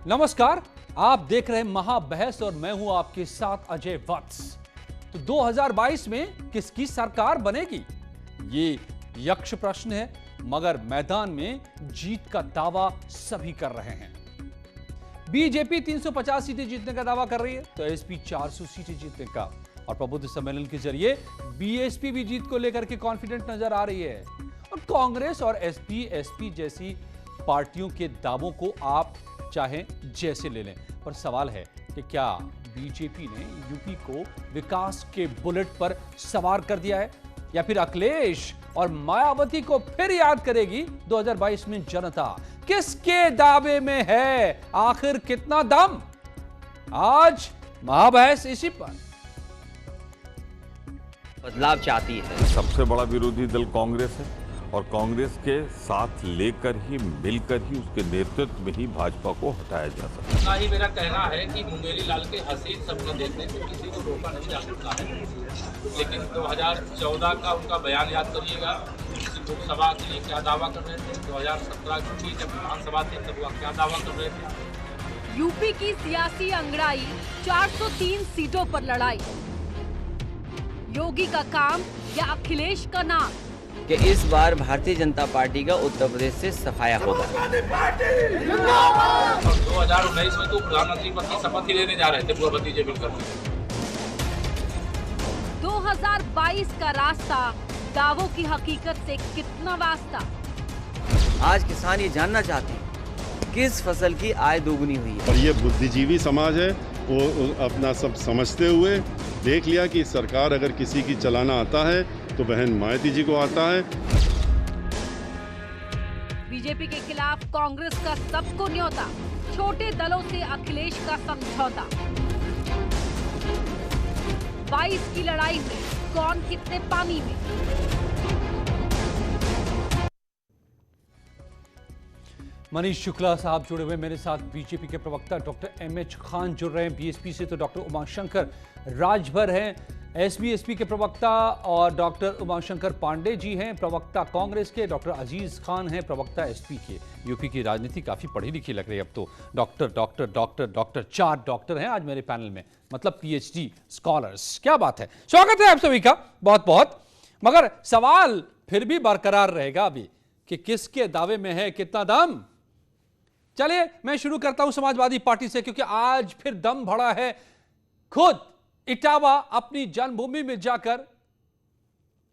नमस्कार, आप देख रहे हैं महाबहस और मैं हूं आपके साथ अजय वत्स। तो 2022 में किसकी सरकार बनेगी, ये यक्ष प्रश्न है, मगर मैदान में जीत का दावा सभी कर रहे हैं। बीजेपी 350 सीटें जीतने का दावा कर रही है, तो एसपी 400 सीटें जीतने का, और प्रबुद्ध सम्मेलन के जरिए बीएसपी भी जीत को लेकर के कॉन्फिडेंट नजर आ रही है। और कांग्रेस और एसपी जैसी पार्टियों के दावों को आप चाहे जैसे ले लें, पर सवाल है कि क्या बीजेपी ने यूपी को विकास के बुलेट पर सवार कर दिया है, या फिर अखिलेश और मायावती को फिर याद करेगी 2022 में जनता? किसके दावे में है, आखिर कितना दम? आज महाबहस इसी पर। बदलाव चाहती है। सबसे बड़ा विरोधी दल कांग्रेस है और कांग्रेस के साथ लेकर ही, मिलकर ही, उसके नेतृत्व में ही भाजपा को हटाया जा सकता है। ना ही मेरा कहना है कि मुंगेरी लाल के हसीन सपने देखने से किसी को रोका नहीं जा सकता है, लेकिन 2014 का उनका बयान याद करिएगा। लोकसभा के लिए क्या दावा कर रहे थे, 2017 की जब विधानसभा थी तब वह क्या दावा कर रहे थे। यूपी की सियासी अंगड़ाई, 403 सीटों पर लड़ाई। योगी का काम या अखिलेश का नाम? कि इस बार भारतीय जनता पार्टी का उत्तर प्रदेश से सफाया होगा। 2019 में तो प्रधानमंत्री पद की शपथ ही लेने जा रहे थे पूर्व भतीजे मिलकर। 2022 का रास्ता दावों की हकीकत से कितना वास्ता? आज किसान ये जानना चाहते हैं किस फसल की आय दोगुनी हुई है। और ये बुद्धिजीवी समाज है, वो अपना सब समझते हुए देख लिया कि सरकार अगर किसी की चलाना आता है तो बहन मायावती जी को आता है। बीजेपी के खिलाफ कांग्रेस का सबको न्योता, छोटे दलों से अखिलेश का समझौता। 22 की लड़ाई में कौन कितने पानी में? मनीष शुक्ला साहब जुड़े हुए मेरे साथ, बीजेपी के प्रवक्ता डॉक्टर एमएच खान जुड़ रहे हैं, बीएसपी से तो डॉक्टर उमाशंकर राजभर हैं, एसपी के प्रवक्ता, और डॉक्टर उमाशंकर पांडे जी हैं प्रवक्ता कांग्रेस के, डॉक्टर अजीज खान हैं प्रवक्ता एसपी के। यूपी की राजनीति काफी पढ़ी लिखी लग रही है अब तो। डॉक्टर 4 डॉक्टर हैं आज मेरे पैनल में, मतलब पीएचडी स्कॉलर्स। क्या बात है, स्वागत है आप सभी का बहुत बहुत। मगर सवाल फिर भी बरकरार रहेगा अभी कि किसके दावे में है कितना दम। चलिए मैं शुरू करता हूं समाजवादी पार्टी से, क्योंकि आज फिर दम भरा है। खुद इटावा अपनी जन्मभूमि में जाकर,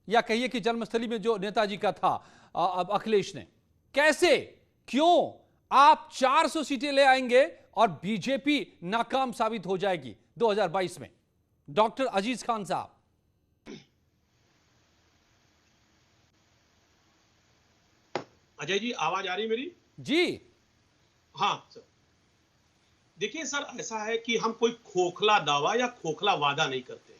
या कहिए कि जन्मस्थली में जो नेताजी का था, अब अखिलेश ने कैसे, क्यों आप 400 सीटें ले आएंगे और बीजेपी नाकाम साबित हो जाएगी 2022 में? डॉक्टर अजीज खान साहब। अजय जी, आवाज आ रही मेरी? जी हाँ सर। देखिए सर, ऐसा है कि हम कोई खोखला दावा या खोखला वादा नहीं करते हैं।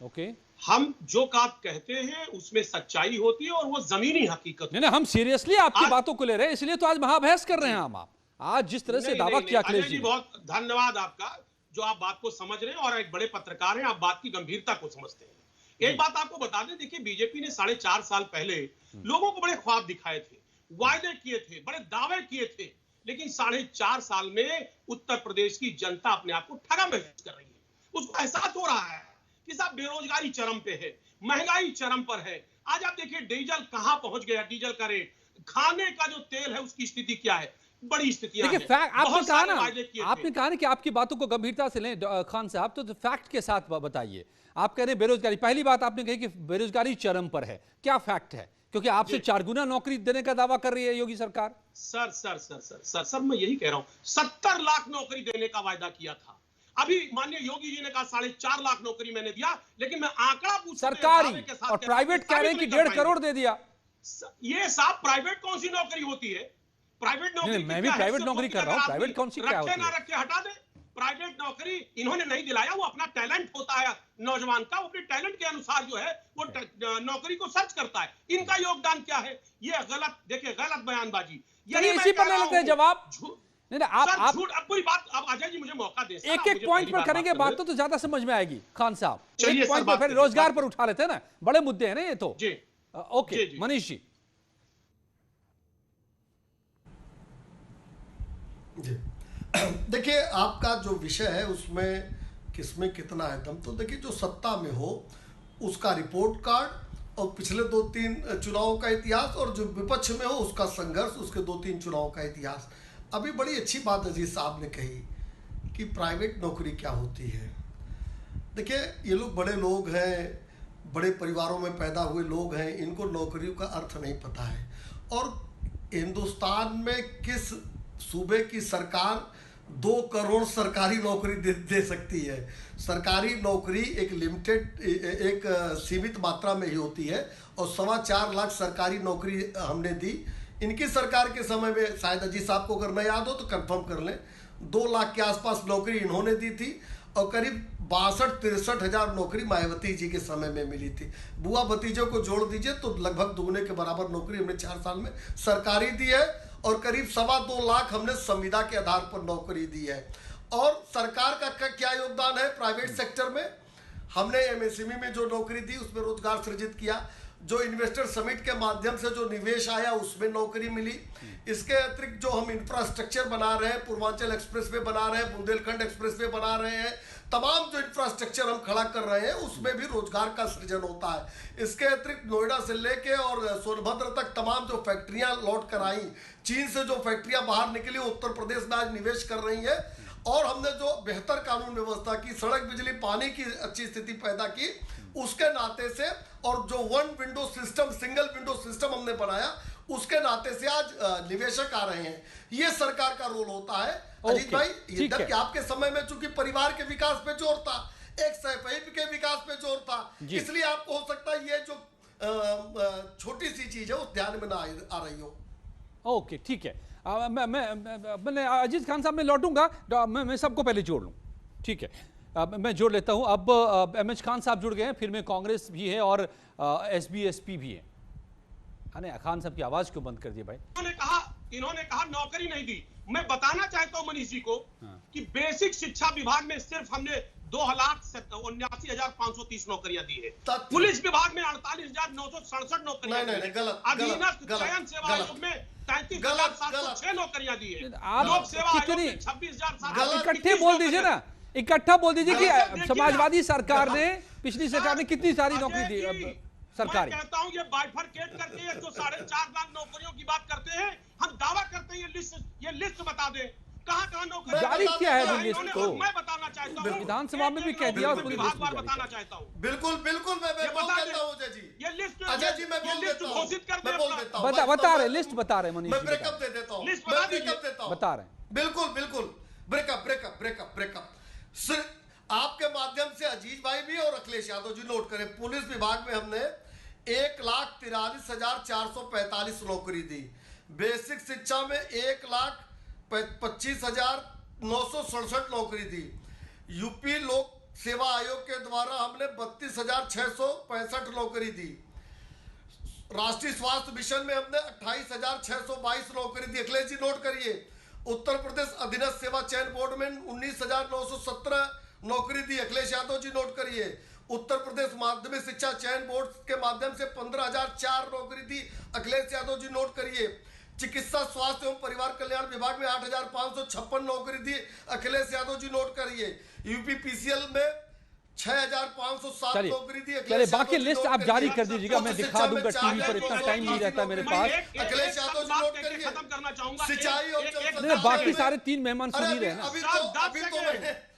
ओके। हम जो बात कहते हैं उसमें सच्चाई होती है और वो जमीनी हकीकत। नहीं, हम सीरियसली आपकी बातों को ले रहे हैं, इसलिए तो आज महाबहस कर रहे हैं हम। आप आज जिस तरह से दावा किया अखिलेश जी, बहुत धन्यवाद आपका जो आप बात को समझ रहे हैं और एक बड़े पत्रकार हैं, आप बात की गंभीरता को समझते हैं। एक बात आपको बता दें, देखिए बीजेपी ने 4.5 साल पहले लोगों को बड़े ख्वाब दिखाए थे, वायदे किए थे, बड़े दावे किए थे, लेकिन 4.5 साल में उत्तर प्रदेश की जनता अपने आप को ठगा महसूस कर रही है। उसको एहसास हो रहा है कि साहब बेरोजगारी चरम पे है, महंगाई चरम पर है। आज आप देखिए डीजल कहां पहुंच गया, डीजल का रेट, खाने का जो तेल है उसकी स्थिति क्या है, बड़ी स्थितियां हैं। आपने कहा ना कि आपकी बातों को गंभीरता से लें खान साहब, तो फैक्ट के साथ बताइए। आप कह रहे हैं बेरोजगारी, पहली बात आपने कही कि बेरोजगारी चरम पर है, क्या फैक्ट है? क्योंकि आपसे 4 गुना नौकरी देने का दावा कर रही है योगी सरकार। सर मैं यही कह रहा हूं, 70 लाख नौकरी देने का वायदा किया था। अभी माननीय योगी जी ने कहा 4.5 लाख नौकरी मैंने दिया, लेकिन मैं आंकड़ा पूछ सरकारी और प्राइवेट कह रहे हैं कि 1.5 करोड़ दे दिया। ये साहब प्राइवेट कौन सी नौकरी होती है? प्राइवेट नौकरी मैं भी प्राइवेट नौकरी कर रहा हूं, प्राइवेट कौन सी क्या होती है? ना रखे हटा दे। प्राइवेट नौकरी इन्होंने नहीं दिलाया, वो अपना टैलेंट होता है नौजवान का, वो अपने टैलेंट के अनुसार जो है वो नौकरी को सर्च करता है। इनका योगदान क्या है? ये गलत, देखिए गलत बयानबाजी। यही इसी पर ले लेते हैं जवाब। नहीं आप झूठ, अब पूरी बात, अब अजय जी मुझे मौका दे, एक पॉइंट पर करेंगे बात तो ज्यादा समझ में आएगी खान साहब। एक पॉइंट पर फिर रोजगार पर उठा लेते हैं ना, बड़े मुद्दे हैं ना ये तो। जी ओके मनीष जी। देखिए, आपका जो विषय है उसमें किसमें कितना है दम, तो देखिए जो सत्ता में हो उसका रिपोर्ट कार्ड और पिछले 2-3 चुनावों का इतिहास, और जो विपक्ष में हो उसका संघर्ष, उसके 2-3 चुनावों का इतिहास। अभी बड़ी अच्छी बात अजीज साहब ने कही कि प्राइवेट नौकरी क्या होती है। देखिए, ये लोग बड़े लोग हैं, बड़े परिवारों में पैदा हुए लोग हैं, इनको नौकरियों का अर्थ नहीं पता है। और हिंदुस्तान में किस सूबे की सरकार 2 करोड़ सरकारी नौकरी दे सकती है? सरकारी नौकरी एक लिमिटेड, एक सीमित मात्रा में ही होती है, और 4.25 लाख सरकारी नौकरी हमने दी। इनकी सरकार के समय में, शायद अजीज साहब को अगर न याद हो तो कंफर्म कर लें, 2 लाख के आसपास नौकरी इन्होंने दी थी, और करीब 62-63 हजार नौकरी मायावती जी के समय में मिली थी। बुआ भतीजों को जोड़ दीजिए तो लगभग दुगने के बराबर नौकरी हमने 4 साल में सरकारी दी है, और करीब 2.25 लाख हमने संविदा के आधार पर नौकरी दी है। और सरकार का क्या योगदान है प्राइवेट सेक्टर में? हमने एमएसएमई में जो नौकरी दी उसमें रोजगार सृजित किया, जो इन्वेस्टर समिट के माध्यम से जो निवेश आया उसमें नौकरी मिली। इसके अतिरिक्त जो हम इंफ्रास्ट्रक्चर बना रहे हैं, पूर्वांचल एक्सप्रेसवे बना रहे हैं, बुंदेलखंड एक्सप्रेसवे बना रहे हैं, तमाम जो इंफ्रास्ट्रक्चर हम खड़ा कर रहे हैं उसमें भी रोजगार का सृजन होता है। इसके अतिरिक्त नोएडा से लेके और सोनभद्र तक तमाम जो फैक्ट्रियां लौट कर आई, चीन से जो फैक्ट्रियां बाहर निकली उत्तर प्रदेश में आज निवेश कर रही है। और हमने जो बेहतर कानून व्यवस्था की, सड़क, बिजली, पानी की अच्छी स्थिति पैदा की, उसके नाते से, और जो one window system, single window system हमने बनाया, उसके नाते से आज निवेशक आ रहे हैं। ये सरकार का रोल होता है अजीत भाई। जबकि आपके समय में चूंकि परिवार के विकास पे जोर था, एक सैफई के विकास पे जोर था, इसलिए आपको हो सकता है ये जो छोटी सी चीज है उस ध्यान में ना आ रही हो। ओके, ठीक है। मैं अजीज खान साहब में लौटूंगा, मैं सबको पहले जोड़ लूं, ठीक है। मैं जोड़ लेता हूं। अब एमएच खान साहब जुड़ गए हैं, फिर में कांग्रेस भी है और एसबीएसपी भी है। अरे खान साहब की आवाज क्यों बंद कर दी भाई? इन्होंने कहा नौकरी नहीं दी। मैं बताना चाहता हूं मनीष जी को कि बेसिक शिक्षा विभाग में सिर्फ हमने 2,79,530 नौकरियां दी है। पुलिस विभाग में 48,967 नौकरियां, अधीनस्थ चयन सेवा आयोग में 33,706 नौकरियां दी है। लोक सेवा आयोग में 26,000। इकट्ठे बोल दीजिए ना, इकट्ठा बोल दीजिए कि समाजवादी सरकार ने, पिछली सरकार ने कितनी सारी नौकरी दी सरकारी। मैं कहता हूं ये बाइफरकेट करके ये जो 4.5 लाख नौकरियों की बात करते हैं, हम दावा करते हैं ये लिस्ट बता दे कहां नौकरी जारी किया है लिस्ट को। मैं बताना चाहता हूं, विधानसभा में भी कह दिया, पूरी लिस्ट बताना चाहता हूं। बिल्कुल बिल्कुल, मैं बोल देता हूं अजय जी। ये लिस्ट अजय जी मैं बोल देता हूं, घोषित कर दे। बता रहे, लिस्ट बता रहे मनीष जी, ब्रेकअप दे देता हूं, लिस्ट बता दीजिए, बता रहे हैं। बिल्कुल बिल्कुल, ब्रेकअप सिर्फ आपके माध्यम से अजीज भाई भी और अखिलेश यादव जी नोट करें। पुलिस विभाग में हमने 1,43,445 नौकरी दी। बेसिक शिक्षा में 1,25,967 नौकरी दी। यूपी लोक सेवा आयोग के द्वारा हमने 32,665 नौकरी दी। राष्ट्रीय स्वास्थ्य मिशन में हमने 28,622 नौकरी दी। अखिलेश जी नोट करिए। उत्तर प्रदेश अधीनस्थ सेवा चयन बोर्ड में 19,917 नौकरी दी। अखिलेश यादव जी नोट करिए। उत्तर प्रदेश माध्यमिक शिक्षा चयन बोर्ड के माध्यम से 15,004 नौकरी दी। अखिलेश यादव जी नोट करिए। चिकित्सा स्वास्थ्य एवं परिवार कल्याण विभाग में 8,556 नौकरी दी। अखिलेश यादव जी नोट करिए। यूपी पीसीएल में 6,507 नौकरी दी। चलिए बाकी लिस्ट आप जारी कर दीजिएगा, मैं दिखा दूंगा टीवी पर, इतना टाइम नहीं रहता मेरे पास। अखिलेश यादव जी नोट करिए। खत्म करना चाहूंगा सिंचाई और बाकी सारे 3 मेहमान सुन ही रहे हैं ना।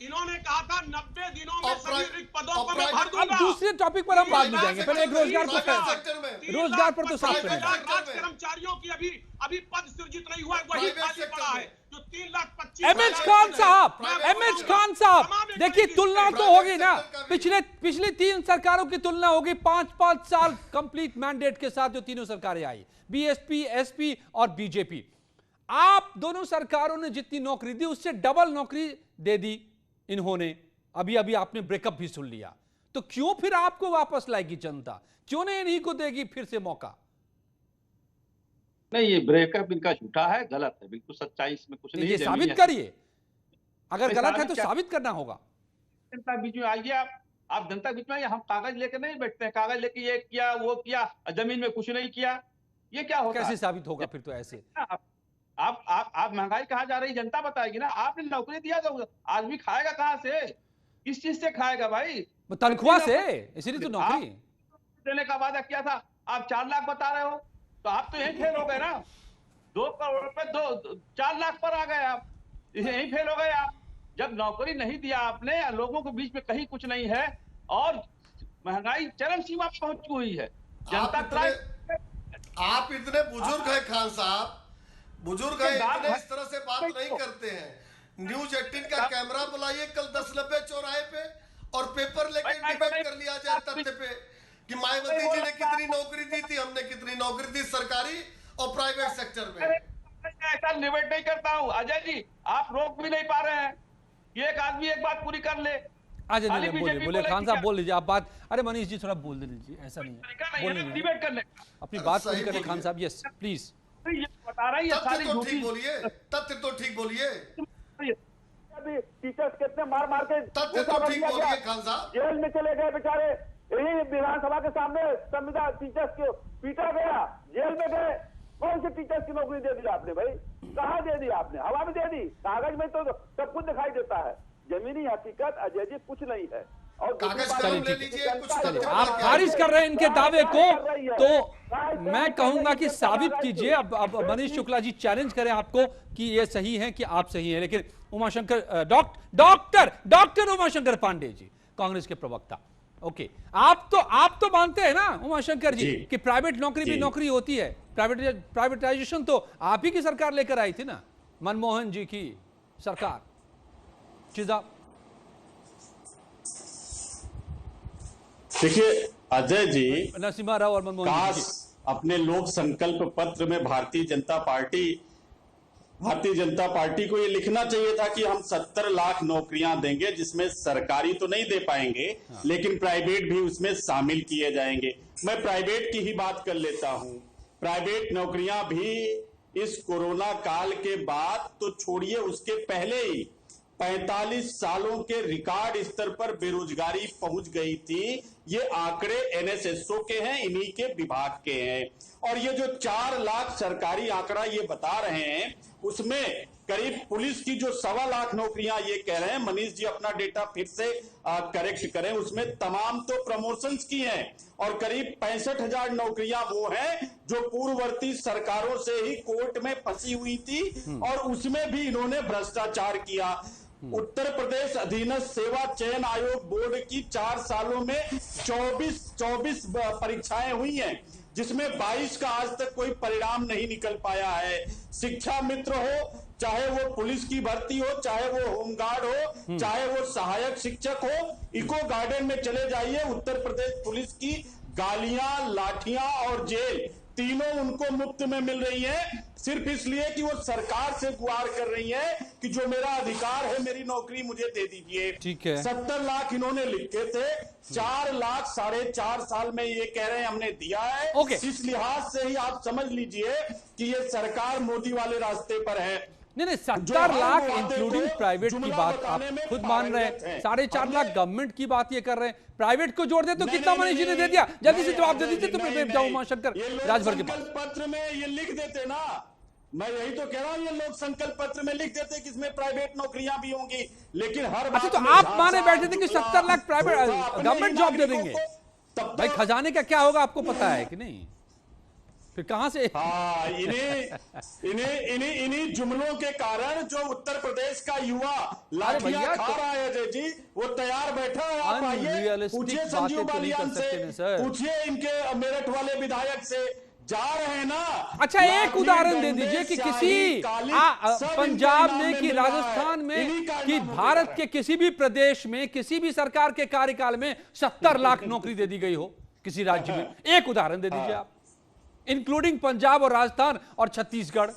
इन्होंने कहा था 90 दिनों में सभी रिक्त पदों पर मैं भर दूंगा। अब दूसरे टॉपिक पर हम बाद में जाएंगे, पहले एक रोजगार पर तो साफ करें। कर्मचारियों की अभी पद सृजित नहीं हुआ, वही खाली पड़ा है जो 3,25,000। एमएच खान साहब, देखिए तुलना तो होगी ना, पिछले 3 सरकारों की तुलना होगी। 5-5 साल कंप्लीट मैंडेट के साथ जो तीनों सरकारें आई, बीएसपी, एसपी और बीजेपी। आप दोनों सरकारों ने जितनी नौकरी दी उससे डबल नौकरी दे दी इन्होंने। अभी आपने ब्रेकअप भी सुन लिया, तो क्यों फिर आपको वापस लाएगी जनता? क्यों नहीं इन्हीं को देगी फिर से मौका? नहीं, ये ब्रेकअप इनका झूठा है, गलत है, बिल्कुल सच्चाई इसमें कुछ नहीं। ये साबित करिए, अगर गलत है तो साबित करना होगा। जनता बीच में आइए, आप जनता बीच में आइए। हम कागज लेकर नहीं बैठते हैं, कागज लेके ये किया वो किया, जमीन में कुछ नहीं किया, ये क्या होगा? कैसे साबित होगा फिर? तो ऐसे आप अब महंगाई कहाँ जा रही जनता बताएगी ना। आपने नौकरी दिया तो आदमी खाएगा कहाँ से, किस चीज से खाएगा भाई? तनख्वाह से, इसीलिए तो नौकरी देने का वादा किया था, आप 4 लाख बता रहे हो, तो आप तो यही फेल हो गए ना। 2 करोड़ रुपए 4 लाख पर आ गए आप, यही फेल हो गए आप। जब नौकरी नहीं दिया आपने, लोगों के बीच में कहीं कुछ नहीं है और महंगाई चरम सीमा पर पहुंची हुई है। जनता आप इतने बुजुर्ग हैं खान साहब, बुजुर्ग हैं, इतने इस तरह से बात नहीं करते हैं। न्यूज 18 का कैमरा बुलाइए कल 1090 चौराहे पे और पेपर लेके डिबेट कर लिया जाए तथ्य पे कि मायावती जी ने कितनी नौकरी दी थी, हमने कितनी नौकरी दी सरकारी और प्राइवेट सेक्टर में। ऐसा डिबेट नहीं करता हूँ अजय जी, आप रोक भी नहीं पा रहे हैं। ये एक आदमी एक बात पूरी कर ले। बोले खान साहब बोल लीजिए आप बात। अरे मनीष जी थोड़ा बोल दीजिए, ऐसा नहीं है, बोल लीजिए डिबेट करने अपनी बात पूरी करें खान साहब। Yes please. बता रही है तथ्य तो ठीक बोलिए, तथ्य तो ठीक बोलिए, टीचर्स कितने मार मार के तथ्य तो ठीक बोलिए खान साहब। जेल में चले गए बेचारे, यही विधानसभा के सामने संविधान टीचर्स को पीटा गया, जेल में गए। कौन से टीचर्स की नौकरी दे दी आपने भाई? कहाँ दे दी आपने? हवा में दे दी, कागज में तो सब कुछ दिखाई देता है, जमीनी हकीकत अजय जी कुछ नहीं है। और कागज कलम ले लीजिए, कुछ आप खारिज कर रहे हैं इनके दावे को, तो मैं कहूंगा कि साबित कीजिए। अब मनीष शुक्ला जी चैलेंज करें आपको कि ये सही है कि आप सही हैं। लेकिन उमाशंकर डॉक्टर उमाशंकर पांडे जी, कांग्रेस के प्रवक्ता, ओके, आप तो मानते हैं ना उमाशंकर जी कि प्राइवेट नौकरी भी नौकरी होती है। प्राइवेटाइजेशन तो आप ही की सरकार लेकर आई थी ना, मनमोहन जी की सरकार। देखिए अजय जी, नरसिम्हा राव और मनमोहन जी अपने लोक संकल्प पत्र में भारतीय जनता पार्टी को ये लिखना चाहिए था कि हम 70 लाख नौकरियां देंगे, जिसमें सरकारी तो नहीं दे पाएंगे लेकिन प्राइवेट भी उसमें शामिल किए जाएंगे। मैं प्राइवेट की ही बात कर लेता हूं। प्राइवेट नौकरियां भी इस कोरोना काल के बाद तो छोड़िए, उसके पहले ही 45 सालों के रिकॉर्ड स्तर पर बेरोजगारी पहुंच गई थी। ये आंकड़े एनएसएसओ के हैं, इन्हीं के विभाग के हैं। और ये जो 4 लाख सरकारी आंकड़ा ये बता रहे हैं, उसमें करीब पुलिस की जो 1.25 लाख नौकरियां ये कह रहे हैं, मनीष जी अपना डेटा फिर से करेक्ट करें, उसमें तमाम तो प्रमोशंस की हैं और करीब 65,000 नौकरियां वो हैं जो पूर्ववर्ती सरकारों से ही कोर्ट में फंसी हुई थी और उसमें भी इन्होंने भ्रष्टाचार किया। उत्तर प्रदेश अधीनस्थ सेवा चयन आयोग बोर्ड की 4 सालों में 24 परीक्षाएं हुई हैं, जिसमें 22 का आज तक कोई परिणाम नहीं निकल पाया है। शिक्षा मित्र हो, चाहे वो पुलिस की भर्ती हो, चाहे वो होमगार्ड हो, चाहे वो सहायक शिक्षक हो, इको गार्डन में चले जाइए, उत्तर प्रदेश पुलिस की गालियां, लाठियां और जेल तीनों उनको मुफ्त में मिल रही है, सिर्फ इसलिए कि वो सरकार से गुहार कर रही है कि जो मेरा अधिकार है, मेरी नौकरी मुझे दे दीजिए। ठीक है। 70 लाख इन्होंने लिखे थे, 4 लाख 4.5 साल में ये कह रहे हैं हमने दिया है। इस लिहाज से ही आप समझ लीजिए कि ये सरकार मोदी वाले रास्ते पर है। नहीं 70 लाख इंक्लूडिंग प्राइवेट की बात आप खुद मान रहे हैं, 4.5 लाख गवर्नमेंट की बात ये कर रहे हैं, प्राइवेट को जोड़ दे तो कितना मनीष जी ने दे दिया? जल्दी से जवाब दे दीजिए तो मैं जाऊं उमाशंकर राजभर के पास। पत्र में ये लिख देते ना, मैं यही तो कह रहा हूं, ये लोग संकल्प पत्र में लिख देते कि इसमें प्राइवेट नौकरियां भी होंगी, लेकिन हर अच्छा तो आप माने बैठे थे कि 70 लाख प्राइवेट गवर्नमेंट जॉब दे देंगे, भाई खजाने का क्या होगा आपको पता है कि नहीं? फिर कहां से? हाँ, इन्हीं जुमलों के कारण जो उत्तर प्रदेश का युवा लाठियां खा रहा है अजय जी, वो तैयार बैठा है। आप आइए, पूछिए संजीव बालियान से, पूछिए इनके मेरठ वाले विधायक से, जा रहे हैं ना। अच्छा एक उदाहरण दे दीजिए कि किसी पंजाब में कि राजस्थान में कि भारत के किसी भी प्रदेश में किसी भी सरकार के कार्यकाल में 70 लाख नौकरी दे दी गई हो किसी राज्य में, एक उदाहरण दे दीजिए आप, इंक्लूडिंग पंजाब और राजस्थान और छत्तीसगढ़,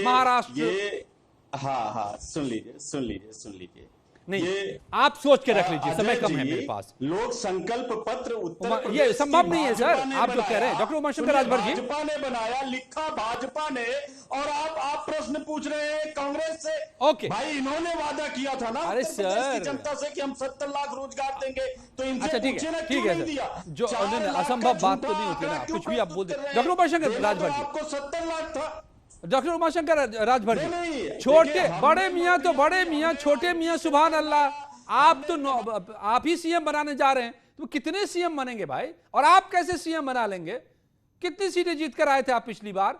महाराष्ट्र। हाँ, सुन लीजिए नहीं, ये आप सोच के रख लीजिए, समय कम है मेरे पास। लोक संकल्प पत्र उत्तर ये संभव नहीं है सर, आप जो कह रहे हैं डॉक्टर उमाशंकर राजभर जी। भाजपा ने बनाया, लिखा भाजपा ने, और आप प्रश्न पूछ रहे हैं कांग्रेस से। ओके भाई, इन्होंने वादा किया था ना अरे सर जनता से कि हम 70 लाख रोजगार देंगे, तो इनसे अच्छा ठीक है सर, जो असंभव बात तो नहीं होती ना, कुछ भी आप बोलते। डॉक्टर उमाशंकर राजभर जी, आपको 70 लाख था, डॉक्टर उमाशंकर राजभर जी, छोटे बड़े मियाँ तो बड़े मियाँ, छोटे मियाँ सुभान अल्लाह, आप तो आप ही सीएम बनाने जा रहे हैं, तो कितने सीएम बनेंगे भाई? और आप कैसे सीएम बना लेंगे? कितनी सीटें जीत कर आए थे आप पिछली बार?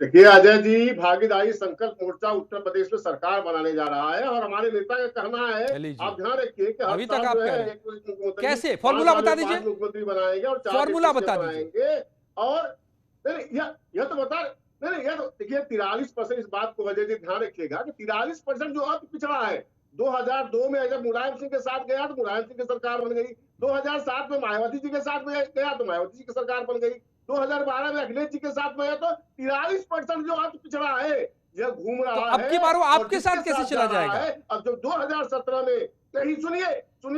देखिए अजय जी, भागीदारी संकल्प मोर्चा उत्तर प्रदेश में सरकार बनाने जा रहा है और हमारे नेता का कहना है, आप ध्यान रखिए कि अभी तक आप कह रहे हैं कैसे, फॉर्मूला बता दीजिए, मुख्यमंत्री बनाएंगे और फॉर्मूला बता दीजिए। और यह तो बता नहीं, यह तो देखिए 43% इस बात को अजय जी ध्यान रखिएगा कि 43% जो अति पिछड़ा है, 2002 में जब मुलायम सिंह के साथ गया तो मुलायम सिंह की सरकार बन गई, 2007 में मायावती जी के साथ गया तो मायावती जी की सरकार बन गई, 2012 में अखिलेश जी के साथ में है तो 43% जो अति पिछड़ा है यह घूम रहा है। अब की बार वो आपके साथ कैसे चला जाएगा? अब जो 2017 में यही सुनिए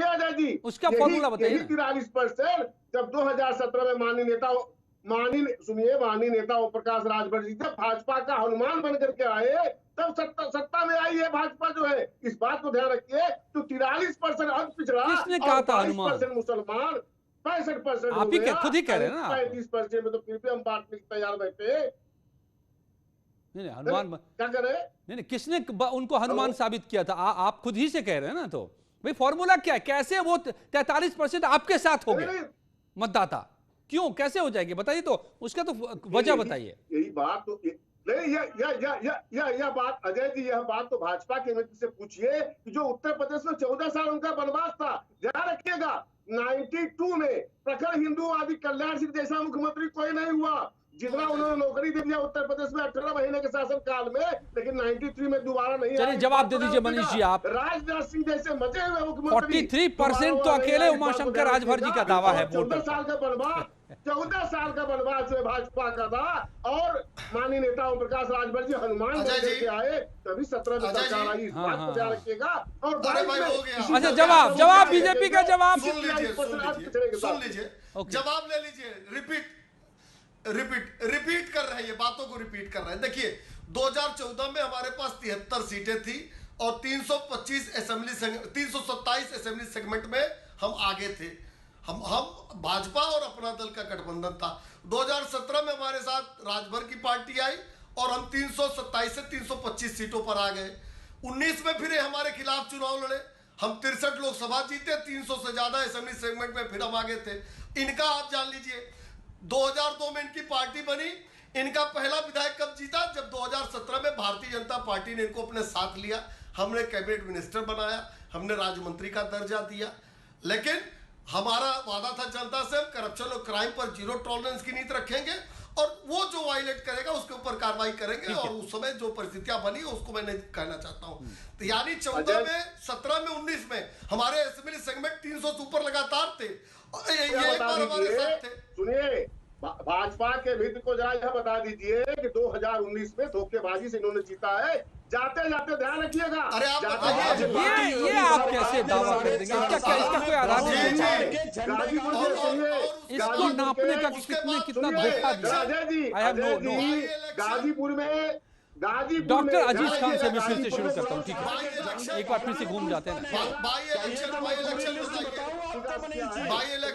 अजय जी, उसका फॉर्मूला बताइए। 43% जब 2017 में माननीय नेता ओम प्रकाश राजभर जी जब भाजपा का हनुमान बन करके आए तब सत्ता में आई है भाजपा जो है, इस बात को ध्यान रखिए। तो 43% अति पिछड़ा, किसने कहा था हनुमान? मुसलमान, 65% आप ही खुद ही कह रहे हैं ना, 35% में तो फिर भी हम बांटने के तैयार बैठे। नहीं हनुमान क्या कर रहे? नहीं किसने उनको हनुमान साबित किया था? आप खुद ही से कह रहे हैं ना, तो भाई फॉर्मूला क्या है? कैसे वो 43% आपके साथ हो गए मतदाता? क्यों, कैसे हो जाएगी बताइए, तो उसका तो वजह बताइए। यही बात तो नहीं, यह बात अजय जी, यह बात तो भाजपा के नेता से पूछिए कि जो उत्तर प्रदेश में 14 साल उनका वनवास था, ध्यान रखिएगा 92 में प्रखर हिंदूवादी कल्याण सिंह जैसा मुख्यमंत्री कोई नहीं हुआ, जितना उन्होंने नौकरी दे दिया उत्तर प्रदेश में 18 महीने के शासन काल में, लेकिन 93 में दोबारा नहीं। चलिए जवाब दे दीजिए मनीष जी आप। राजनाथ सिंह जैसे मजे हुए मुख्यमंत्री 43% तो अकेले उमाशंकर राजभर जी का दावा है। 14 साल का वनवास, 14 साल का वनवास जो भाजपा का था और माननीय नेता ओम प्रकाश राजभर जी हनुमान बन के आए, तभी 17 में सरकार आई, इस बात को ध्यान रखिएगा। और अच्छा जवाब बीजेपी का जवाब सुन लीजिए, जवाब ले लीजिए। रिपीट कर रहे हैं, ये बातों को रिपीट कर रहे हैं। देखिए 2014 में हमारे पास 73 सीटें थी और 327 असेंबली सेगमेंट में हम आगे थे। हम भाजपा और अपना दल का गठबंधन था। 2017 में हमारे साथ राजभर की पार्टी आई और हम 327 से 325 सीटों पर आ गए। 19 में फिर हमारे खिलाफ चुनाव लड़े, हम 63 लोकसभा जीते, 300 से ज्यादा असेंबली सेगमेंट में फिर हम आगे थे। इनका आप जान लीजिए 2002 में इनकी पार्टी बनी, इनका पहला विधायक कब जीता? जब 2017 में भारतीय जनता पार्टी ने इनको अपने साथ लिया, हमने कैबिनेट मिनिस्टर बनाया, हमने राज्य मंत्री का दर्जा दिया। लेकिन हमारा वादा था जनता से, करप्शन और क्राइम पर जीरो टॉलरेंस की नीति रखेंगे और वो जो वायलेट करेगा उसके ऊपर कार्रवाई करेंगे। और उस समय जो परिस्थितियां बनी उसको मैं नहीं कहना चाहता हूं। तो यानी 14 में, 17 में, 19 में हमारे असेंबली सेगमेंट 300 से ऊपर लगातार थे। ये एक बार हमारे साथ थे। सुनिए, भाजपा के मित्र को जरा यह बता दीजिए कि 2019 में धोखेबाजी से इन्होंने जीता है। जाते जाते ध्यान रखिएगा। अरे आप ये आप कैसे दावा कर देंगे? इसका कोई आधार नहीं है। इसको नापने का कितना धोखा दिया। डॉक्टर अजीज खान से मैं फिर से शुरू करता हूँ, ठीक है? एक बार फिर से घूम जाते हैं ना।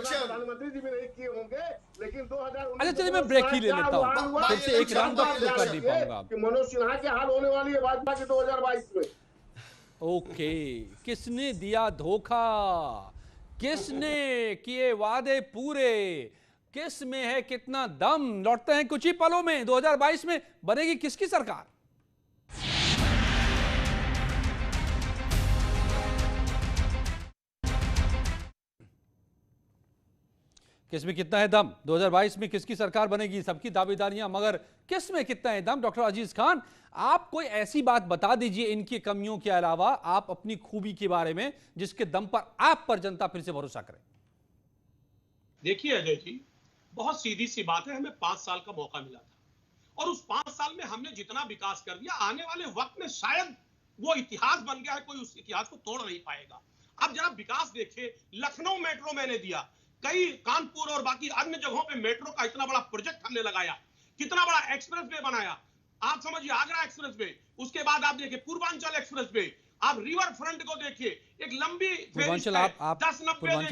प्रधानमंत्री जी भी नहीं किए होंगे, लेकिन 2019 अच्छा चलिए मैं ब्रेक ही ले लेता हूँ, फिर से एक राउंड अप तो कर नहीं पाऊंगा कि मनोज सिन्हा के हाल होने वाली है भाजपा के 2022 में। ओके, किसने दिया धोखा, किसने किए वादे पूरे, किस में है कितना दम? लौटते हैं कुछ ही पलों में। 2022 में बनेगी किसकी सरकार? किस में कितना है दम? 2022 में किसकी सरकार बनेगी? सबकी दावेदारियां, मगर किस में कितना है दम? डॉक्टर अजीज खान, आप कोई ऐसी बात बता दीजिए इनकी कमियों के अलावा, आप अपनी खूबी के बारे में, जिसके दम पर आप पर जनता फिर से भरोसा करे। देखिए अजय जी, बहुत सीधी सी बात है, हमें 5 साल का मौका मिला था और उस 5 साल में हमने जितना विकास कर दिया, आने वाले वक्त में शायद वो इतिहास बन गया है, कोई उस इतिहास को तोड़ नहीं पाएगा। अब जरा विकास देखिए, लखनऊ मेट्रो मैंने दिया, कई कानपुर और बाकी अन्य जगहों पे मेट्रो का इतना बड़ा प्रोजेक्ट हमने लगाया, कितना बड़ा एक्सप्रेस वे बनाया। आप समझिए आगरा एक्सप्रेस वे, उसके बाद आप देखिए पूर्वांचल एक्सप्रेस वे, आप रिवर फ्रंट को देखिए, एक लंबी पूर्वांचल, आप 10-90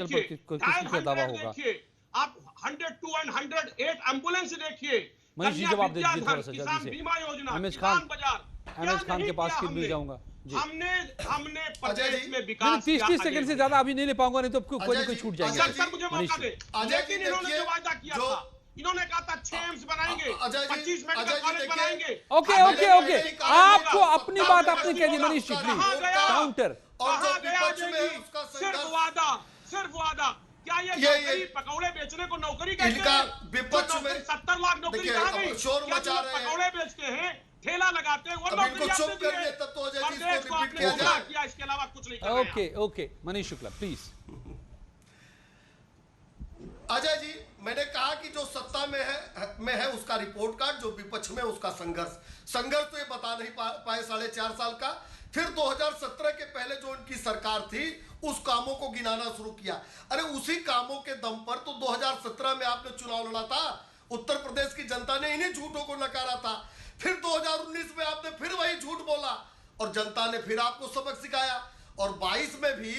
देखिए, आप 100 108 एम्बुलेंस देखिए, मनीष जी जवाब दे दीजिए थोड़ा सा किसान जल्दी बीमा योजना, से। किसान बाजार, एमएच खान के पास फिर भी जाऊंगा जी। हमने प्रदेश में विकास 30 सेकंड से ज्यादा अभी नहीं ले पाऊंगा, नहीं तो कोई ना कोई छूट जाएंगे। सर मुझे मौका दे, लेकिन इन्होंने जो वादा किया था, इन्होंने कहा था 6 एम्स बनाएंगे, 25 मेडिकल कॉलेज बनाएंगे। ओके ओके ओके, आपको अपनी बात आपने कह दी मनीष जी, प्लीज काउंटर। सिर्फ वादा, क्या ये पकौड़े बेचने को नौकरी कहते हैं? विपक्ष में 70 लाख नौकरी कहाँ गई? शोर मचा रहे हैं, पकौड़े बेचते हैं, ठेला लगाते हैं, वो नौकरी आपने दी है। तब तो अजय जी प्रदेश को आपने गुमराह किया, इसके अलावा कुछ नहीं कर रहे हैं। Okay okay, Manish Shukla please. Ajay ji, मैंने कहा कि जो सत्ता में है उसका रिपोर्ट कार्ड, जो विपक्ष में उसका संघर्ष तो ये बता नहीं पाए 4.5 साल का। फिर 2017 के पहले जो उनकी सरकार थी उस कामों को गिनाना शुरू किया। अरे उसी कामों के दम पर तो 2017 में आपने चुनाव लड़ा था, उत्तर प्रदेश की जनता ने इन्हीं झूठों को नकारा था। फिर 2019 में आपने फिर वही झूठ बोला और जनता ने फिर आपको सबक सिखाया। और 22 में भी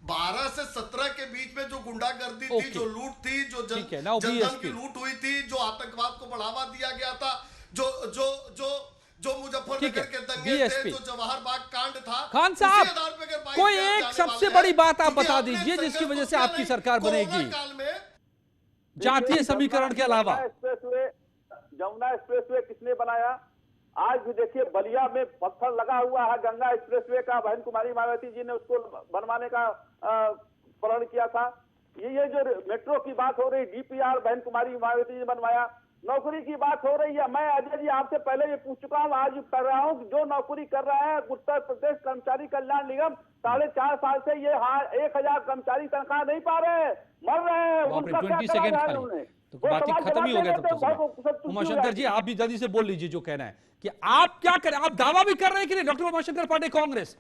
12 से 17 के बीच में जो गुंडागर्दी थी, जो लूट थी, जो जनधन की लूट हुई थी, जो आतंकवाद को बढ़ावा दिया गया था, जो मुजफ्फरनगर के दंगे थे, जो जवाहर बाग कांड था, खान साहब कोई एक सबसे बड़ी बात आप बता दीजिए जिसकी वजह से आपकी सरकार बनेगी जातीय समीकरण के अलावा। जमुना एक्सप्रेसवे किसने बनाया? आज भी देखिए बलिया में पत्थर लगा हुआ है गंगा एक्सप्रेसवे का, बहन कुमारी मायावती जी ने उसको बनवाने का प्रण किया था। ये जो मेट्रो की बात हो रही, डीपीआर बहन कुमारी मायावती जी ने बनवाया। नौकरी की बात हो रही है, मैं अजय जी आपसे पहले ये पूछ चुका हूँ, आज कर रहा हूँ, जो नौकरी कर रहा है उत्तर प्रदेश कर्मचारी कल्याण निगम 4.5 साल से ये 1000 कर्मचारी तनख्वाह नहीं पा रहे, मर रहे हैं। उनका क्या कराया है उन्होंने? तो बात खत्म ही हो गया तब तो। उमाशंकर जी आप भी जल्दी से बोल लीजिए जो कहना है कि आप क्या करें। आप दावा भी कर रहे हैं कि नहीं, डॉक्टर उमाशंकर पांडे कांग्रेस,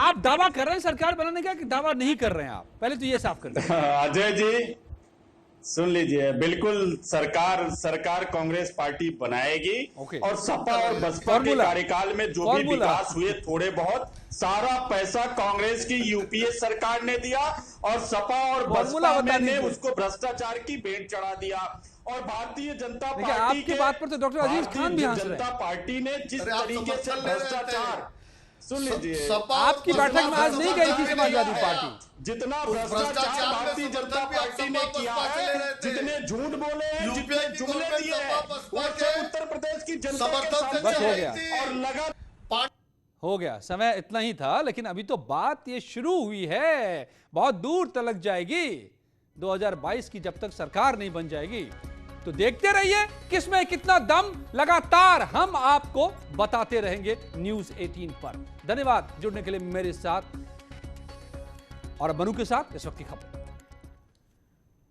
आप दावा कर रहे हैं सरकार बनाने का कि दावा नहीं कर रहे हैं? आप पहले तो ये साफ कर दीजिए। अजय जी सुन लीजिए, बिल्कुल सरकार कांग्रेस पार्टी बनाएगी और सपा और बसपा के कार्यकाल में जो भी विकास हुए थोड़े बहुत, सारा पैसा कांग्रेस की यूपीए सरकार ने दिया और सपा और बसपा ने उसको भ्रष्टाचार की भेंट चढ़ा दिया। और भारतीय जनता पार्टी की बात पर तो डॉक्टर अजीज खान भी हंस रहे हैं। जनता पार्टी ने जिस तरीके से भ्रष्टाचार, सुन लीजिए, आपकी बैठक में आज नहीं गई थी समाजवादी पार्टी, जितना भ्रष्टाचार भारतीय जनता पार्टी ने किया है, जितने झूठ बोले हैं, जितने जुमले दिए हैं, वो सब उत्तर प्रदेश की जनता के सामने हो गया और लगा हो गया। समय इतना ही था, लेकिन अभी तो बात ये शुरू हुई है, बहुत दूर तलक जाएगी। 2022 की जब तक सरकार नहीं बन जाएगी तो देखते रहिए किसमें कितना दम, लगातार हम आपको बताते रहेंगे न्यूज़ 18 पर। धन्यवाद जुड़ने के लिए मेरे साथ और मनु के साथ इस वक्त की खबर।